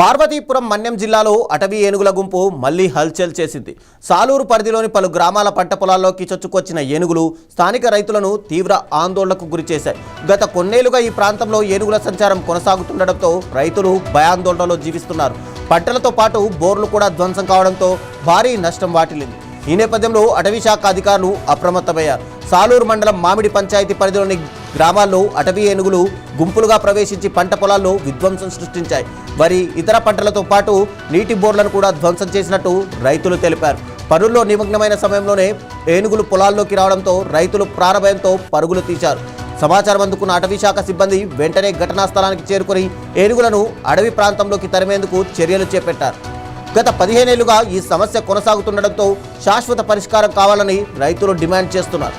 పార్వతీపురం మన్యం జిల్లాలో అటవీ ఏనుగుల గుంపు మళ్లీ హల్చల్ చేసింది. సాలూరు పరిధిలోని పలు గ్రామాల పంట పొలాల్లోకి చొచ్చుకొచ్చిన ఏనుగులు స్థానిక రైతులను తీవ్ర ఆందోళనకు గురిచేశాయి. గత కొన్నేళ్లుగా ఈ ప్రాంతంలో ఏనుగుల సంచారం కొనసాగుతుండటంతో రైతులు భయాందోళనలో జీవిస్తున్నారు. పంటలతో పాటు బోర్లు కూడా ధ్వంసం కావడంతో భారీ నష్టం వాటిల్లింది. ఈ నేపథ్యంలో అటవీ శాఖ అధికారులు అప్రమత్తమయ్యారు. సాలూరు మండలం మామిడి పంచాయతీ పరిధిలోని గ్రామాల్లో అటవీ ఏనుగులు గుంపులుగా ప్రవేశించి పంట పొలాల్లో విధ్వంసం సృష్టించాయి. వరి ఇతర పంటలతో పాటు నీటి బోర్లను కూడా ధ్వంసం చేసినట్టు రైతులు తెలిపారు. పనుల్లో నిమగ్నమైన సమయంలోనే ఏనుగులు పొలాల్లోకి రావడంతో రైతులు ప్రాణభయంతో పరుగులు తీశారు. సమాచారం అందుకున్న అటవీ శాఖ సిబ్బంది వెంటనే ఘటనా స్థలానికి చేరుకుని ఏనుగులను అడవి ప్రాంతంలోకి తరిమేందుకు చర్యలు చేపట్టారు. గత 15 ఏళ్లుగా ఈ సమస్య కొనసాగుతుండటంతో శాశ్వత పరిష్కారం కావాలని రైతులు డిమాండ్ చేస్తున్నారు.